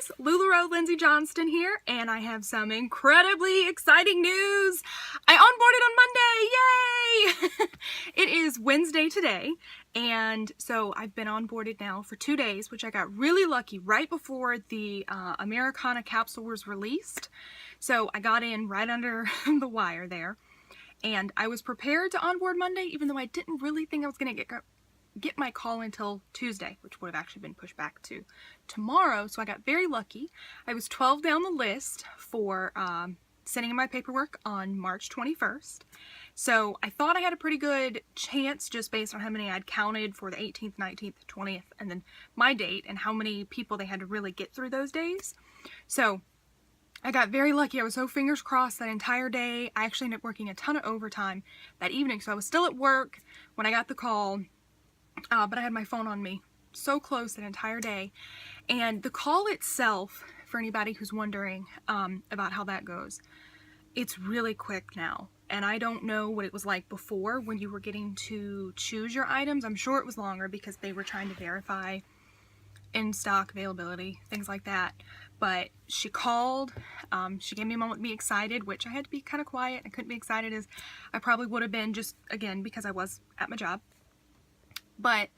guys, Lularoe Lindsay Johnston here, and I have some incredibly exciting news. I onboarded on Monday, yay! It is Wednesday today, and so I've been onboarded now for 2 days, which I got really lucky right before the Americana capsule was released. So I got in right under the wire there, and I was prepared to onboard Monday, even though I didn't really think I was going to get my call until Tuesday, which would have actually been pushed back to tomorrow. So I got very lucky. I was 12 down the list for sending in my paperwork on March 21st. So I thought I had a pretty good chance just based on how many I'd counted for the 18th, 19th, 20th, and then my date and how many people they had to really get through those days. So I got very lucky. I was so fingers crossed that entire day. I actually ended up working a ton of overtime that evening. So I was still at work when I got the call. But I had my phone on me so close that entire day. And the call itself, for anybody who's wondering about how that goes, it's really quick now. And I don't know what it was like before when you were getting to choose your items. I'm sure it was longer because they were trying to verify in-stock availability, things like that. But she called, she gave me a moment to be excited, which I had to be kind of quiet. I couldn't be excited as I probably would have been just, again, because I was at my job. But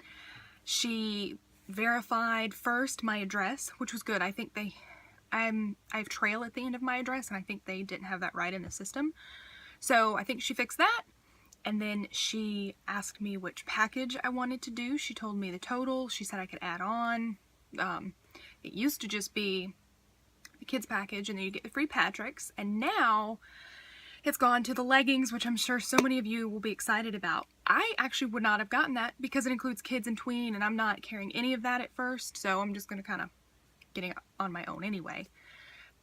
she verified first my address, which was good. I think I have trail at the end of my address, and I think they didn't have that right in the system. So I think she fixed that. And then she asked me which package I wanted to do. She told me the total. She said I could add on. It used to just be the kids package, and then you get the free Patrick's. And now it's gone to the leggings, which I'm sure so many of you will be excited about. I actually would not have gotten that because it includes kids and tween, and I'm not carrying any of that at first, so I'm just going to kind of getting it on my own anyway.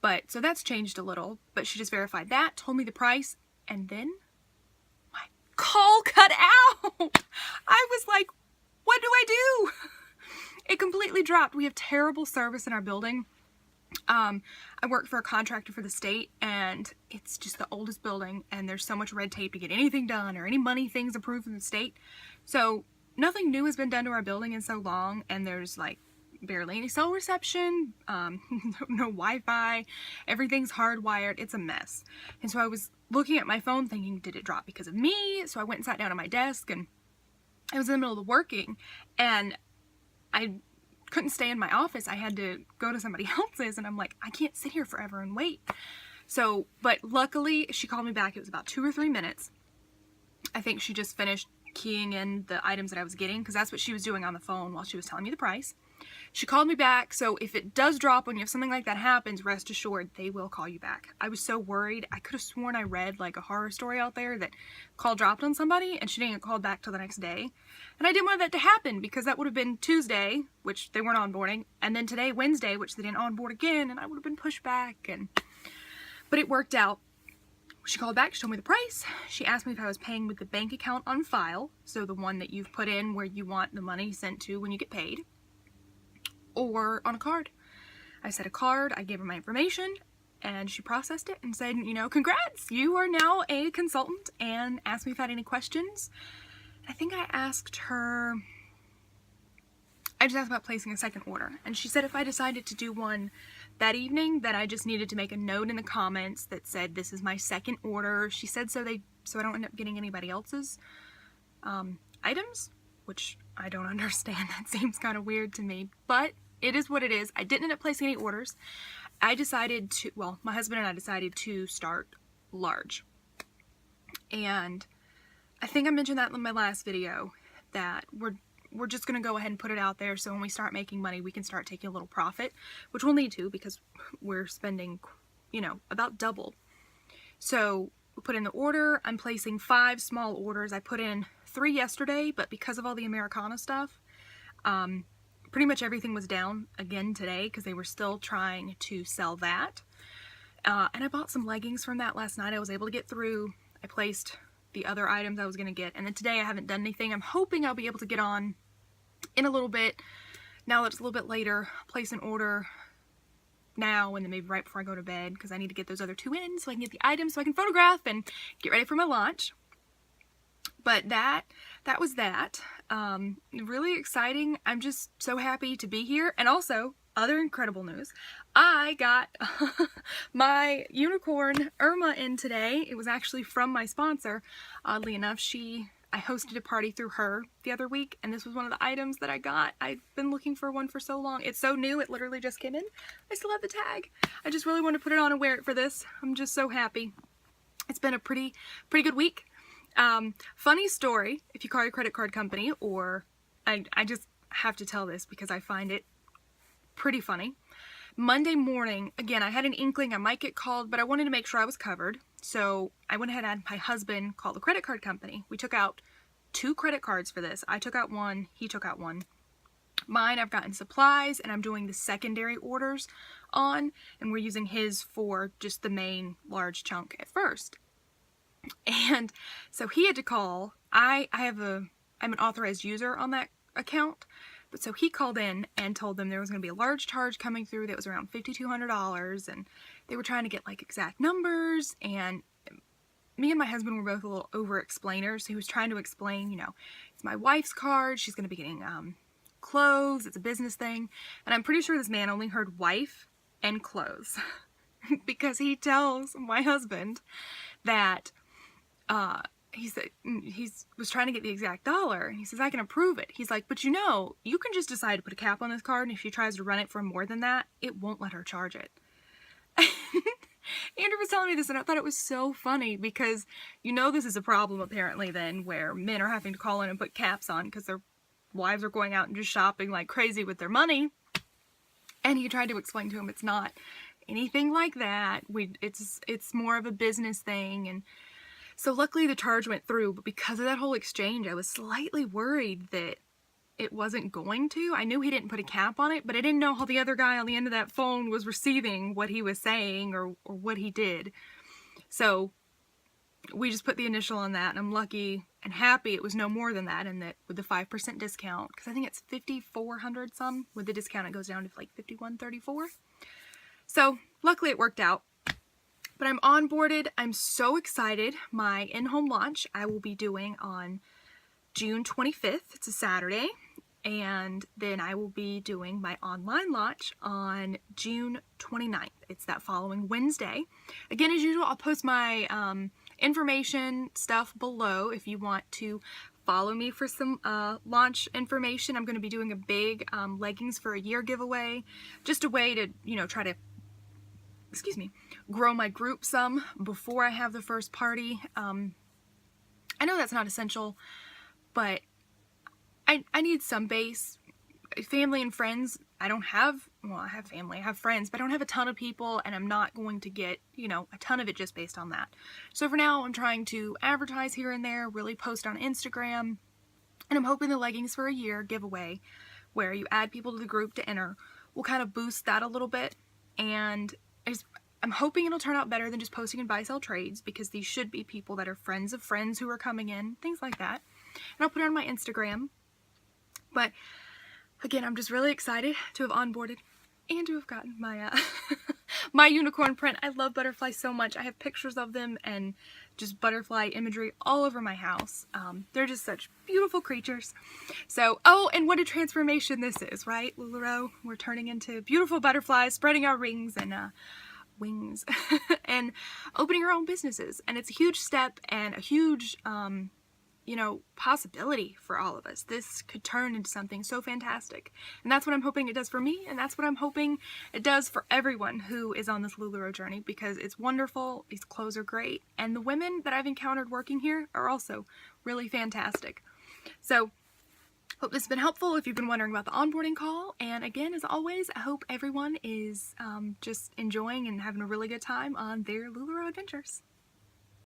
But, so that's changed a little, but she just verified that, told me the price, and then my call cut out. I was like, what do I do? It completely dropped. We have terrible service in our building. I work for a contractor for the state, and it's just the oldest building, and there's so much red tape to get anything done or any money things approved from the state. So nothing new has been done to our building in so long, and there's like barely any cell reception, no Wi-Fi, everything's hardwired. It's a mess. And so I was looking at my phone thinking, did it drop because of me? So I went and sat down at my desk, and I was in the middle of working, and I couldn't stay in my office. I had to go to somebody else's, and I'm like, I can't sit here forever and wait. So, but luckily she called me back. It was about 2 or 3 minutes. I think she just finished keying in the items that I was getting, because that's what she was doing on the phone while she was telling me the price. She called me back, so if it does drop when you have something like that happens, rest assured they will call you back. I was so worried. I could have sworn I read like a horror story out there that call dropped on somebody and she didn't get called back till the next day. And I didn't want that to happen because that would have been Tuesday, which they weren't onboarding, and then today, Wednesday, which they didn't onboard again, and I would have been pushed back. But it worked out. She called back, she told me the price. She asked me if I was paying with the bank account on file, so the one that you've put in where you want the money sent to when you get paid, or on a card. I said a card. I gave her my information, and she processed it and said, you know, congrats, you are now a consultant, and asked me if I had any questions. I think I asked her, I just asked about placing a second order, and she said if I decided to do one that evening, that I just needed to make a note in the comments that said this is my second order. She said so I don't end up getting anybody else's items, which I don't understand. That seems kind of weird to me, but it is what it is. I didn't end up placing any orders. I decided to, well, my husband and I decided to start large. And I think I mentioned that in my last video, that we're just going to go ahead and put it out there so when we start making money, we can start taking a little profit, which we'll need to because we're spending, you know, about double. So we put in the order. I'm placing 5 small orders. I put in 3 yesterday, but because of all the Americana stuff, pretty much everything was down again today because they were still trying to sell that. And I bought some leggings from that last night. I was able to get through. I placed the other items I was going to get, and then today I haven't done anything. I'm hoping I'll be able to get on in a little bit. Now that it's a little bit later, place an order now and then maybe right before I go to bed, because I need to get those other 2 in so I can get the items so I can photograph and get ready for my launch. But that was that. Really exciting. I'm just so happy to be here. And also, other incredible news, I got my unicorn Irma in today. It was actually from my sponsor. Oddly enough, I hosted a party through her the other week, and this was one of the items that I got. I've been looking for one for so long. It's so new, it literally just came in. I still have the tag. I just really want to put it on and wear it for this. I'm just so happy. It's been a pretty good week. Funny story, if you call your credit card company, or I just have to tell this because I find it pretty funny. Monday morning, again, I had an inkling I might get called, but I wanted to make sure I was covered. So I went ahead and had my husband call the credit card company. We took out 2 credit cards for this. I took out one, he took out one. Mine, I've gotten supplies, and I'm doing the secondary orders on, and we're using his for just the main large chunk at first. And so he had to call. I'm an authorized user on that account. But so he called in and told them there was going to be a large charge coming through that was around $5,200, and they were trying to get like exact numbers, and me and my husband were both a little over-explainers. He was trying to explain, it's my wife's card, she's going to be getting clothes, it's a business thing, and I'm pretty sure this man only heard wife and clothes because he tells my husband that he was trying to get the exact dollar, and he says, I can approve it. He's like, but you can just decide to put a cap on this card, and if she tries to run it for more than that, it won't let her charge it. Andrew was telling me this, and I thought it was so funny because this is a problem apparently then where men are having to call in and put caps on because their wives are going out and just shopping like crazy with their money. And he tried to explain to him it's not anything like that. It's more of a business thing. And so luckily the charge went through, but because of that whole exchange, I was slightly worried that it wasn't going to. I knew he didn't put a cap on it, but I didn't know how the other guy on the end of that phone was receiving what he was saying or what he did. So we just put the initial on that, and I'm lucky and happy it was no more than that, and that with the 5% discount, because I think it's $5,400 some. With the discount, it goes down to like $5,134. So luckily it worked out. But I'm onboarded. I'm so excited. My in-home launch I will be doing on June 25th. It's a Saturday. And then I will be doing my online launch on June 29th. It's that following Wednesday. Again, as usual, I'll post my information stuff below if you want to follow me for some launch information. I'm going to be doing a big leggings for a year giveaway. Just a way to, try to grow my group some before I have the first party. I know that's not essential, but I need some base. Family and friends, I have family, I have friends, but I don't have a ton of people, and I'm not going to get, a ton of it just based on that. So for now, I'm trying to advertise here and there, really post on Instagram, and I'm hoping the leggings for a year giveaway, where you add people to the group to enter, will kind of boost that a little bit, and I'm hoping it'll turn out better than just posting in buy-sell trades, because these should be people that are friends of friends who are coming in, things like that. And I'll put it on my Instagram. But again, I'm just really excited to have onboarded and to have gotten my my unicorn print. I love butterflies so much. I have pictures of them and just butterfly imagery all over my house. They're just such beautiful creatures. So, and what a transformation this is, right? Lularoe, we're turning into beautiful butterflies, spreading our rings and wings and opening our own businesses. And it's a huge step and a huge possibility for all of us. This could turn into something so fantastic. And that's what I'm hoping it does for me, and that's what I'm hoping it does for everyone who is on this Lularoe journey, because it's wonderful, these clothes are great, and the women that I've encountered working here are also really fantastic. So, hope this has been helpful if you've been wondering about the onboarding call, and again, as always, I hope everyone is just enjoying and having a really good time on their Lularoe adventures.